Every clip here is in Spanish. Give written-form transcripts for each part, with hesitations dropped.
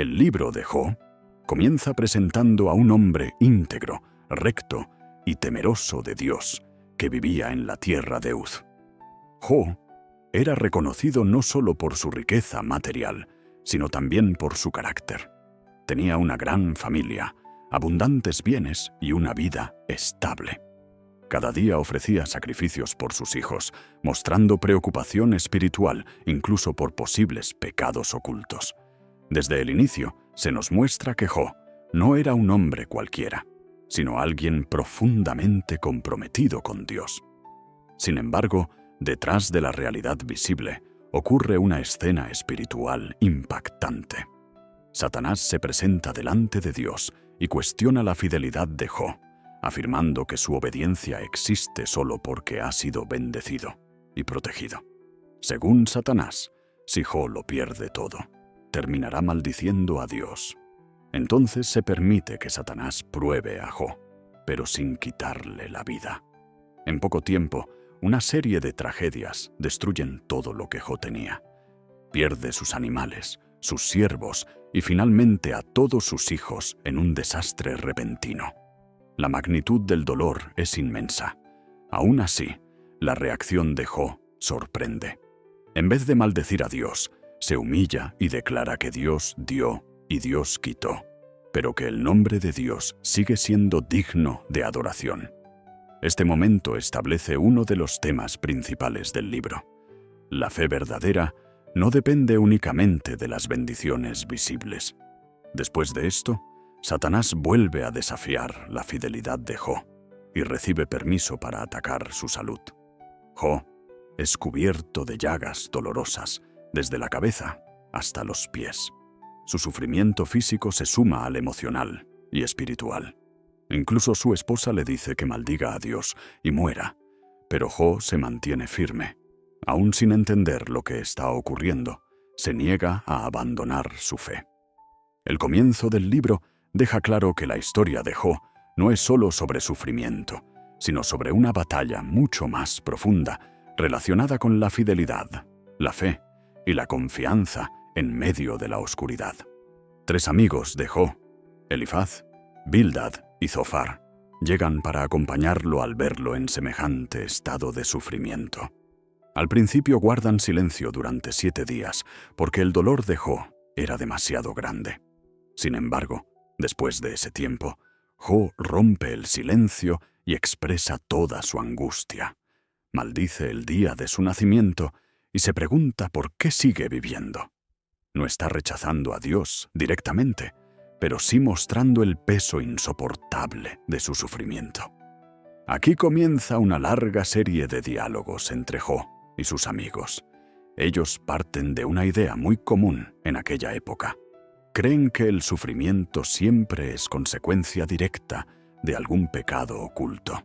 El libro de Job comienza presentando a un hombre íntegro, recto y temeroso de Dios que vivía en la tierra de Uz. Job era reconocido no solo por su riqueza material, sino también por su carácter. Tenía una gran familia, abundantes bienes y una vida estable. Cada día ofrecía sacrificios por sus hijos, mostrando preocupación espiritual incluso por posibles pecados ocultos. Desde el inicio se nos muestra que Job no era un hombre cualquiera, sino alguien profundamente comprometido con Dios. Sin embargo, detrás de la realidad visible ocurre una escena espiritual impactante. Satanás se presenta delante de Dios y cuestiona la fidelidad de Job, afirmando que su obediencia existe solo porque ha sido bendecido y protegido. Según Satanás, si Job lo pierde todo, terminará maldiciendo a Dios. Entonces se permite que Satanás pruebe a Job, pero sin quitarle la vida. En poco tiempo, una serie de tragedias destruyen todo lo que Job tenía. Pierde sus animales, sus siervos y finalmente a todos sus hijos en un desastre repentino. La magnitud del dolor es inmensa. Aún así, la reacción de Job sorprende. En vez de maldecir a Dios, se humilla y declara que Dios dio y Dios quitó, pero que el nombre de Dios sigue siendo digno de adoración. Este momento establece uno de los temas principales del libro. La fe verdadera no depende únicamente de las bendiciones visibles. Después de esto, Satanás vuelve a desafiar la fidelidad de Job y recibe permiso para atacar su salud. Job es cubierto de llagas dolorosas desde la cabeza hasta los pies. Su sufrimiento físico se suma al emocional y espiritual. Incluso su esposa le dice que maldiga a Dios y muera, pero Job se mantiene firme. Aún sin entender lo que está ocurriendo, se niega a abandonar su fe. El comienzo del libro deja claro que la historia de Job no es solo sobre sufrimiento, sino sobre una batalla mucho más profunda relacionada con la fidelidad, la fe y la confianza en medio de la oscuridad. 3 amigos de Job, Elifaz, Bildad y Zofar, llegan para acompañarlo al verlo en semejante estado de sufrimiento. Al principio guardan silencio durante 7 días, porque el dolor de Job era demasiado grande. Sin embargo, después de ese tiempo, Job rompe el silencio y expresa toda su angustia. Maldice el día de su nacimiento y se pregunta por qué sigue viviendo. No está rechazando a Dios directamente, pero sí mostrando el peso insoportable de su sufrimiento. Aquí comienza una larga serie de diálogos entre Job y sus amigos. Ellos parten de una idea muy común en aquella época. Creen que el sufrimiento siempre es consecuencia directa de algún pecado oculto.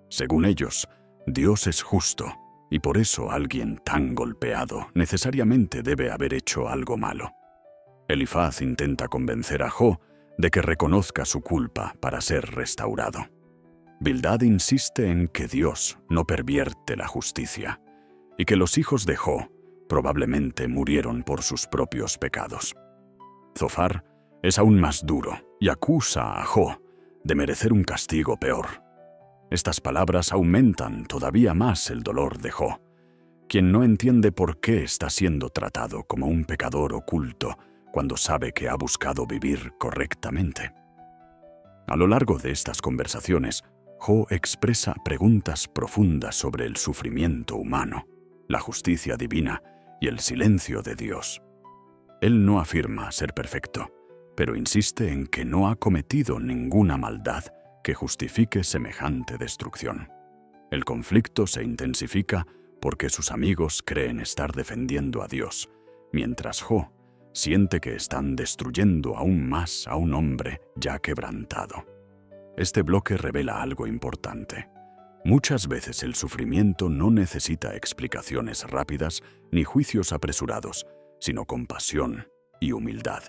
Según ellos, Dios es justo, y por eso alguien tan golpeado necesariamente debe haber hecho algo malo. Elifaz intenta convencer a Job de que reconozca su culpa para ser restaurado. Bildad insiste en que Dios no pervierte la justicia y que los hijos de Job probablemente murieron por sus propios pecados. Zofar es aún más duro y acusa a Job de merecer un castigo peor. Estas palabras aumentan todavía más el dolor de Job, quien no entiende por qué está siendo tratado como un pecador oculto cuando sabe que ha buscado vivir correctamente. A lo largo de estas conversaciones, Job expresa preguntas profundas sobre el sufrimiento humano, la justicia divina y el silencio de Dios. Él no afirma ser perfecto, pero insiste en que no ha cometido ninguna maldad que justifique semejante destrucción. El conflicto se intensifica porque sus amigos creen estar defendiendo a Dios, mientras Job siente que están destruyendo aún más a un hombre ya quebrantado. Este bloque revela algo importante. Muchas veces el sufrimiento no necesita explicaciones rápidas ni juicios apresurados, sino compasión y humildad.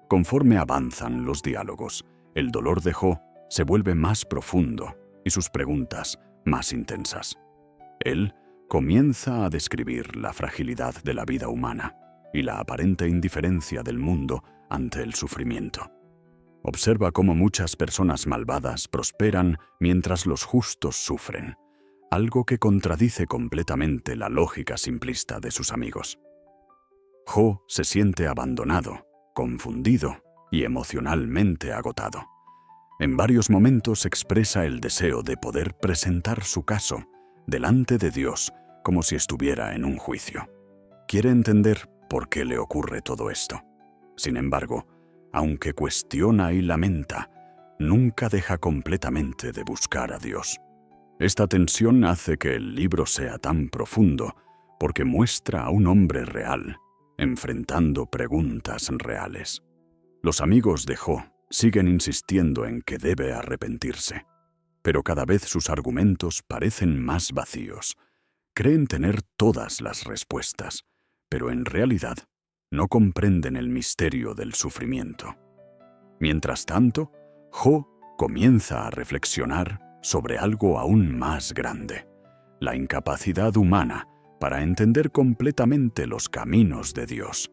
Conforme avanzan los diálogos, el dolor de Job se vuelve más profundo y sus preguntas más intensas. Él comienza a describir la fragilidad de la vida humana y la aparente indiferencia del mundo ante el sufrimiento. Observa cómo muchas personas malvadas prosperan mientras los justos sufren, algo que contradice completamente la lógica simplista de sus amigos. Jo se siente abandonado, confundido y emocionalmente agotado. En varios momentos expresa el deseo de poder presentar su caso delante de Dios como si estuviera en un juicio. Quiere entender por qué le ocurre todo esto. Sin embargo, aunque cuestiona y lamenta, nunca deja completamente de buscar a Dios. Esta tensión hace que el libro sea tan profundo porque muestra a un hombre real, enfrentando preguntas reales. Los amigos de Jo siguen insistiendo en que debe arrepentirse, pero cada vez sus argumentos parecen más vacíos. Creen tener todas las respuestas, pero en realidad no comprenden el misterio del sufrimiento. Mientras tanto, Jo comienza a reflexionar sobre algo aún más grande: la incapacidad humana para entender completamente los caminos de Dios.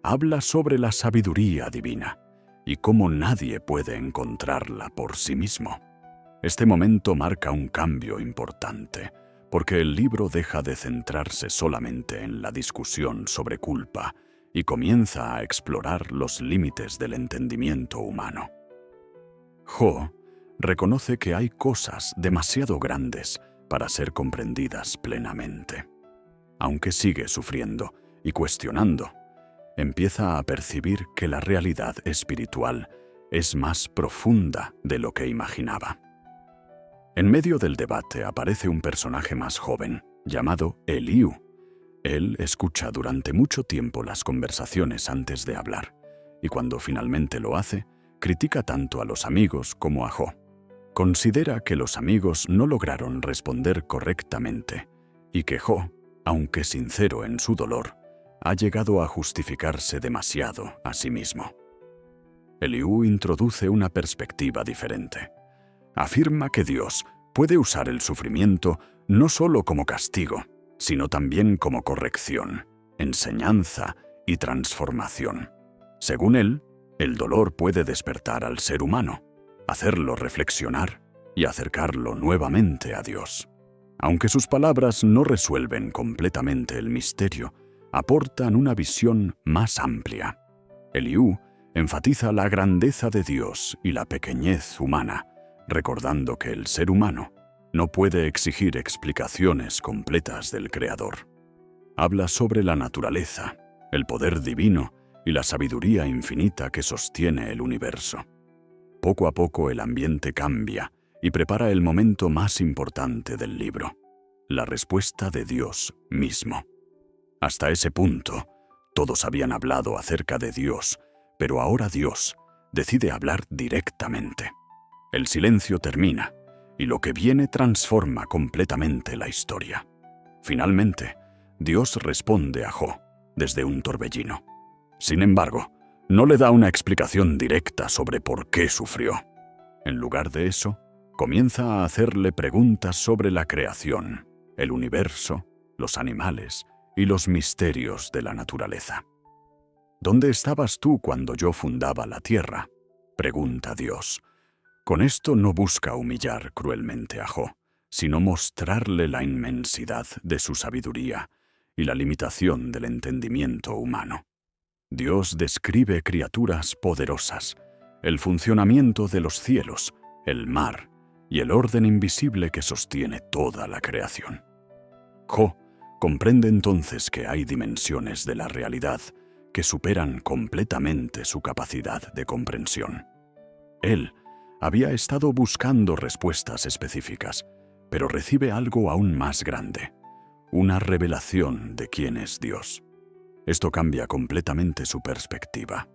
Habla sobre la sabiduría divina y cómo nadie puede encontrarla por sí mismo. Este momento marca un cambio importante, porque el libro deja de centrarse solamente en la discusión sobre culpa y comienza a explorar los límites del entendimiento humano. Jo reconoce que hay cosas demasiado grandes para ser comprendidas plenamente. Aunque sigue sufriendo y cuestionando, empieza a percibir que la realidad espiritual es más profunda de lo que imaginaba. En medio del debate aparece un personaje más joven, llamado Eliú. Él escucha durante mucho tiempo las conversaciones antes de hablar, y cuando finalmente lo hace, critica tanto a los amigos como a Jo. Considera que los amigos no lograron responder correctamente, y que Jo, aunque sincero en su dolor, ha llegado a justificarse demasiado a sí mismo. Eliú introduce una perspectiva diferente. Afirma que Dios puede usar el sufrimiento no solo como castigo, sino también como corrección, enseñanza y transformación. Según él, el dolor puede despertar al ser humano, hacerlo reflexionar y acercarlo nuevamente a Dios. Aunque sus palabras no resuelven completamente el misterio, aportan una visión más amplia. Eliú enfatiza la grandeza de Dios y la pequeñez humana, recordando que el ser humano no puede exigir explicaciones completas del Creador. Habla sobre la naturaleza, el poder divino y la sabiduría infinita que sostiene el universo. Poco a poco el ambiente cambia y prepara el momento más importante del libro: la respuesta de Dios mismo. Hasta ese punto, todos habían hablado acerca de Dios, pero ahora Dios decide hablar directamente. El silencio termina, y lo que viene transforma completamente la historia. Finalmente, Dios responde a Jo desde un torbellino. Sin embargo, no le da una explicación directa sobre por qué sufrió. En lugar de eso, comienza a hacerle preguntas sobre la creación, el universo, los animales y los misterios de la naturaleza. ¿Dónde estabas tú cuando yo fundaba la tierra?, pregunta Dios. Con esto no busca humillar cruelmente a Jo, sino mostrarle la inmensidad de su sabiduría y la limitación del entendimiento humano. Dios describe criaturas poderosas, el funcionamiento de los cielos, el mar y el orden invisible que sostiene toda la creación. Jo comprende entonces que hay dimensiones de la realidad que superan completamente su capacidad de comprensión. Él había estado buscando respuestas específicas, pero recibe algo aún más grande: una revelación de quién es Dios. Esto cambia completamente su perspectiva.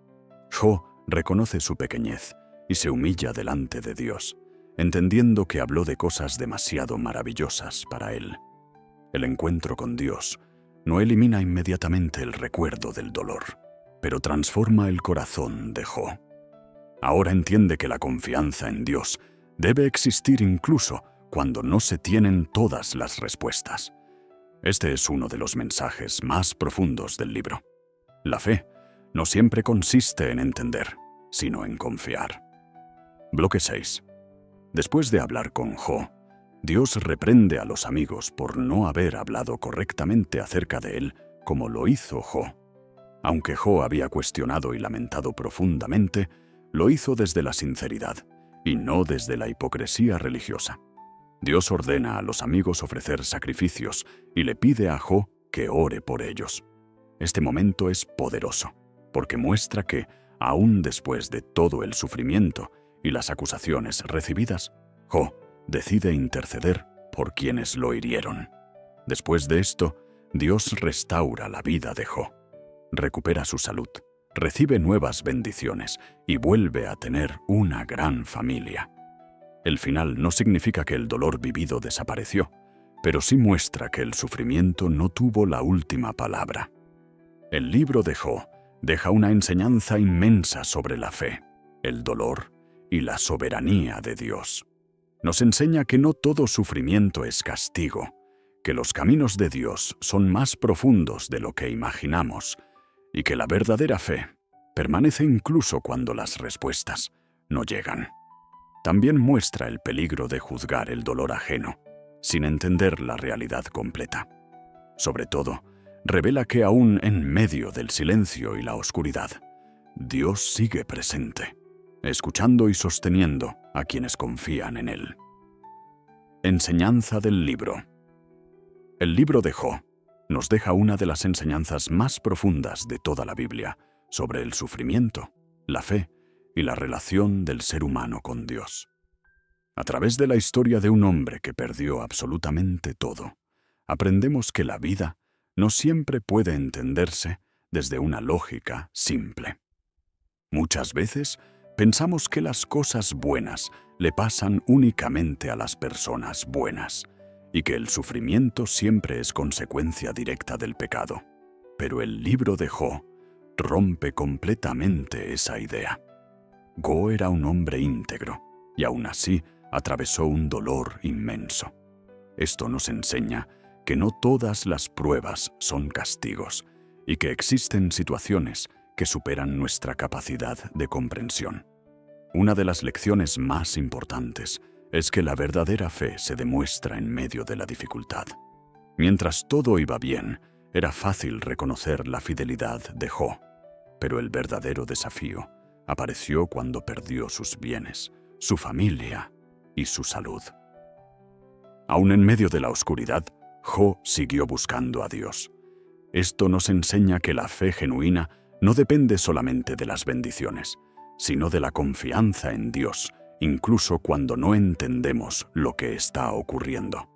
Jo reconoce su pequeñez y se humilla delante de Dios, entendiendo que habló de cosas demasiado maravillosas para él. El encuentro con Dios no elimina inmediatamente el recuerdo del dolor, pero transforma el corazón de Jo. Ahora entiende que la confianza en Dios debe existir incluso cuando no se tienen todas las respuestas. Este es uno de los mensajes más profundos del libro. La fe no siempre consiste en entender, sino en confiar. Bloque 6. Después de hablar con Jo, Dios reprende a los amigos por no haber hablado correctamente acerca de él como lo hizo Jo. Aunque Jo había cuestionado y lamentado profundamente, lo hizo desde la sinceridad y no desde la hipocresía religiosa. Dios ordena a los amigos ofrecer sacrificios y le pide a Jo que ore por ellos. Este momento es poderoso, porque muestra que, aún después de todo el sufrimiento y las acusaciones recibidas, Jo decide interceder por quienes lo hirieron. Después de esto, Dios restaura la vida de Jo, recupera su salud, recibe nuevas bendiciones y vuelve a tener una gran familia. El final no significa que el dolor vivido desapareció, pero sí muestra que el sufrimiento no tuvo la última palabra. El libro de Jo deja una enseñanza inmensa sobre la fe, el dolor y la soberanía de Dios. Nos enseña que no todo sufrimiento es castigo, que los caminos de Dios son más profundos de lo que imaginamos y que la verdadera fe permanece incluso cuando las respuestas no llegan. También muestra el peligro de juzgar el dolor ajeno sin entender la realidad completa. Sobre todo, revela que aún en medio del silencio y la oscuridad, Dios sigue presente, escuchando y sosteniendo a quienes confían en Él. Enseñanza del libro. El libro de Jo nos deja una de las enseñanzas más profundas de toda la Biblia sobre el sufrimiento, la fe y la relación del ser humano con Dios. A través de la historia de un hombre que perdió absolutamente todo, aprendemos que la vida no siempre puede entenderse desde una lógica simple. Muchas veces pensamos que las cosas buenas le pasan únicamente a las personas buenas y que el sufrimiento siempre es consecuencia directa del pecado. Pero el libro de Jo rompe completamente esa idea. Jo era un hombre íntegro y aún así atravesó un dolor inmenso. Esto nos enseña que no todas las pruebas son castigos y que existen situaciones que superan nuestra capacidad de comprensión. Una de las lecciones más importantes es que la verdadera fe se demuestra en medio de la dificultad. Mientras todo iba bien, era fácil reconocer la fidelidad de Jo, pero el verdadero desafío apareció cuando perdió sus bienes, su familia y su salud. Aún en medio de la oscuridad, Jo siguió buscando a Dios. Esto nos enseña que la fe genuina no depende solamente de las bendiciones, sino de la confianza en Dios, incluso cuando no entendemos lo que está ocurriendo.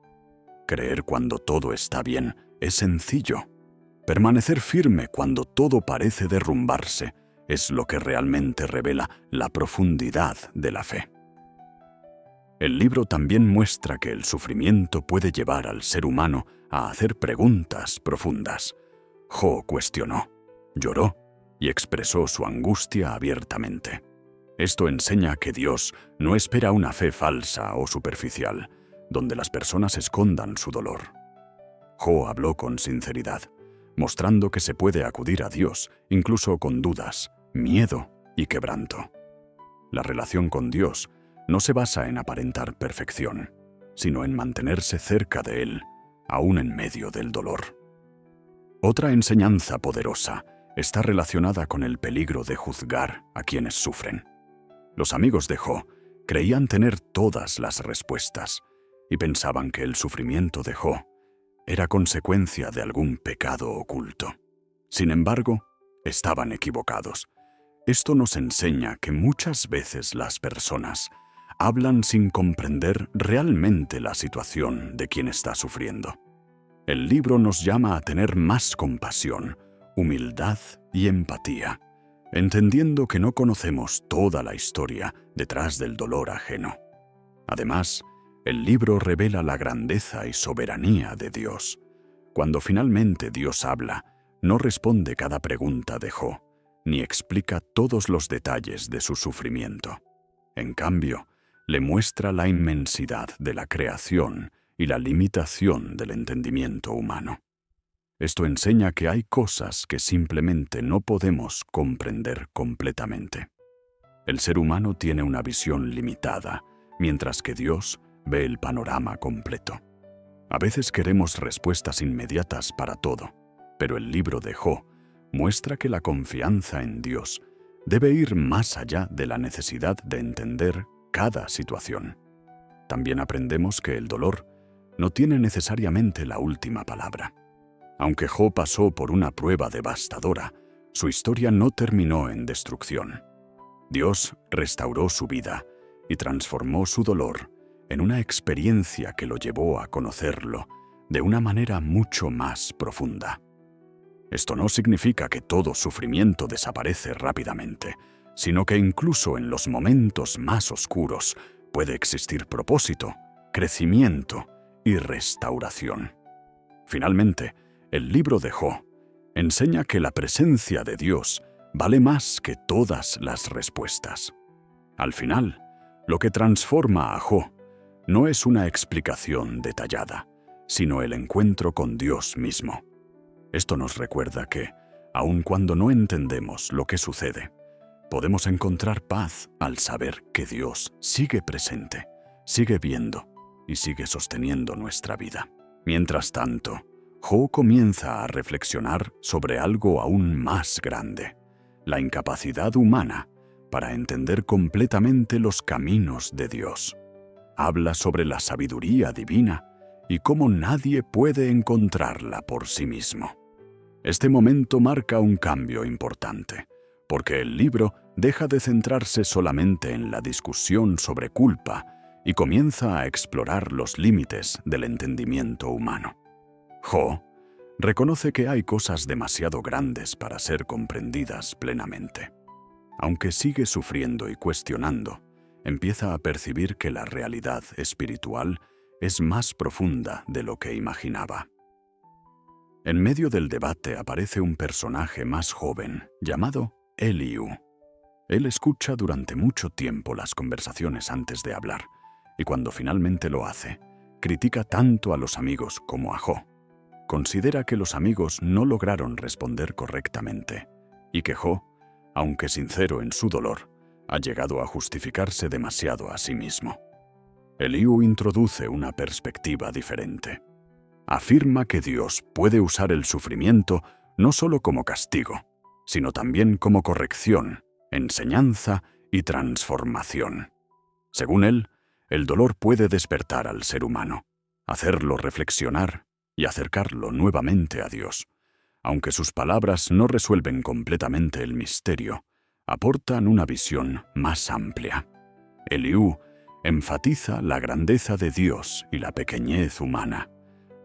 Creer cuando todo está bien es sencillo. Permanecer firme cuando todo parece derrumbarse es lo que realmente revela la profundidad de la fe. El libro también muestra que el sufrimiento puede llevar al ser humano a hacer preguntas profundas. Jo cuestionó, lloró y expresó su angustia abiertamente. Esto enseña que Dios no espera una fe falsa o superficial, donde las personas escondan su dolor. Jo habló con sinceridad, mostrando que se puede acudir a Dios incluso con dudas, miedo y quebranto. La relación con Dios no se basa en aparentar perfección, sino en mantenerse cerca de Él, aún en medio del dolor. Otra enseñanza poderosa está relacionada con el peligro de juzgar a quienes sufren. Los amigos de Jo creían tener todas las respuestas y pensaban que el sufrimiento de Jo era consecuencia de algún pecado oculto. Sin embargo, estaban equivocados. Esto nos enseña que muchas veces las personas hablan sin comprender realmente la situación de quien está sufriendo. El libro nos llama a tener más compasión, humildad y empatía, entendiendo que no conocemos toda la historia detrás del dolor ajeno. Además, el libro revela la grandeza y soberanía de Dios. Cuando finalmente Dios habla, no responde cada pregunta de Jo, ni explica todos los detalles de su sufrimiento. En cambio, le muestra la inmensidad de la creación y la limitación del entendimiento humano. Esto enseña que hay cosas que simplemente no podemos comprender completamente. El ser humano tiene una visión limitada, mientras que Dios ve el panorama completo. A veces queremos respuestas inmediatas para todo, pero el libro de Job muestra que la confianza en Dios debe ir más allá de la necesidad de entender cada situación. También aprendemos que el dolor no tiene necesariamente la última palabra. Aunque Job pasó por una prueba devastadora, su historia no terminó en destrucción. Dios restauró su vida y transformó su dolor en una experiencia que lo llevó a conocerlo de una manera mucho más profunda. Esto no significa que todo sufrimiento desaparece rápidamente, sino que incluso en los momentos más oscuros puede existir propósito, crecimiento y restauración. Finalmente, el libro de Job enseña que la presencia de Dios vale más que todas las respuestas. Al final, lo que transforma a Job no es una explicación detallada, sino el encuentro con Dios mismo. Esto nos recuerda que, aun cuando no entendemos lo que sucede, podemos encontrar paz al saber que Dios sigue presente, sigue viendo y sigue sosteniendo nuestra vida. Mientras tanto, Job comienza a reflexionar sobre algo aún más grande: la incapacidad humana para entender completamente los caminos de Dios. Habla sobre la sabiduría divina y cómo nadie puede encontrarla por sí mismo. Este momento marca un cambio importante, porque el libro deja de centrarse solamente en la discusión sobre culpa y comienza a explorar los límites del entendimiento humano. Job reconoce que hay cosas demasiado grandes para ser comprendidas plenamente. Aunque sigue sufriendo y cuestionando, empieza a percibir que la realidad espiritual es más profunda de lo que imaginaba. En medio del debate aparece un personaje más joven, llamado Eliú. Él escucha durante mucho tiempo las conversaciones antes de hablar, y cuando finalmente lo hace, critica tanto a los amigos como a Job. Considera que los amigos no lograron responder correctamente, y que Job, aunque sincero en su dolor, ha llegado a justificarse demasiado a sí mismo. Eliú introduce una perspectiva diferente. Afirma que Dios puede usar el sufrimiento no solo como castigo, sino también como corrección, enseñanza y transformación. Según él, el dolor puede despertar al ser humano, hacerlo reflexionar y acercarlo nuevamente a Dios. Aunque sus palabras no resuelven completamente el misterio, aportan una visión más amplia. Eliú enfatiza la grandeza de Dios y la pequeñez humana,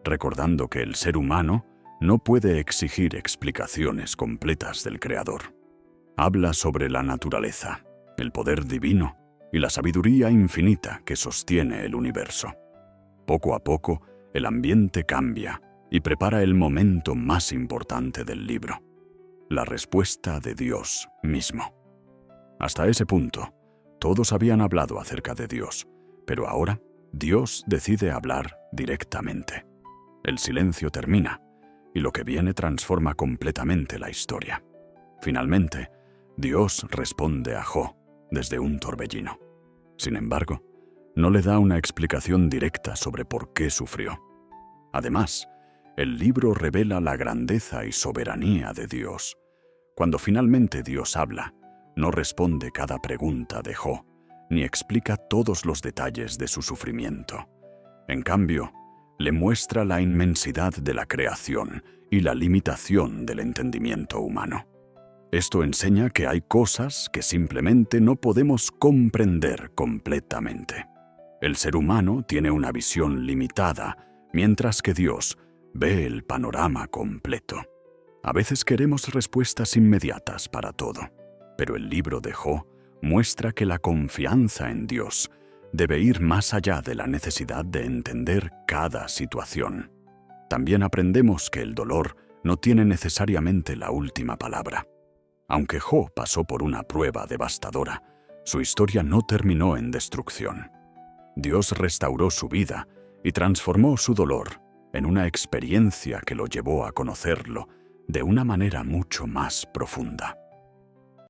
recordando que el ser humano no puede exigir explicaciones completas del Creador. Habla sobre la naturaleza, el poder divino y la sabiduría infinita que sostiene el universo. Poco a poco, el ambiente cambia y prepara el momento más importante del libro: la respuesta de Dios mismo. Hasta ese punto, todos habían hablado acerca de Dios, pero ahora Dios decide hablar directamente. El silencio termina, y lo que viene transforma completamente la historia. Finalmente, Dios responde a Job desde un torbellino. Sin embargo, no le da una explicación directa sobre por qué sufrió. Además, el libro revela la grandeza y soberanía de Dios. Cuando finalmente Dios habla, no responde cada pregunta de Job, ni explica todos los detalles de su sufrimiento. En cambio, le muestra la inmensidad de la creación y la limitación del entendimiento humano. Esto enseña que hay cosas que simplemente no podemos comprender completamente. El ser humano tiene una visión limitada, mientras que Dios ve el panorama completo. A veces queremos respuestas inmediatas para todo, pero el libro de Job muestra que la confianza en Dios debe ir más allá de la necesidad de entender cada situación. También aprendemos que el dolor no tiene necesariamente la última palabra. Aunque Job pasó por una prueba devastadora, su historia no terminó en destrucción. Dios restauró su vida y transformó su dolor en una experiencia que lo llevó a conocerlo de una manera mucho más profunda.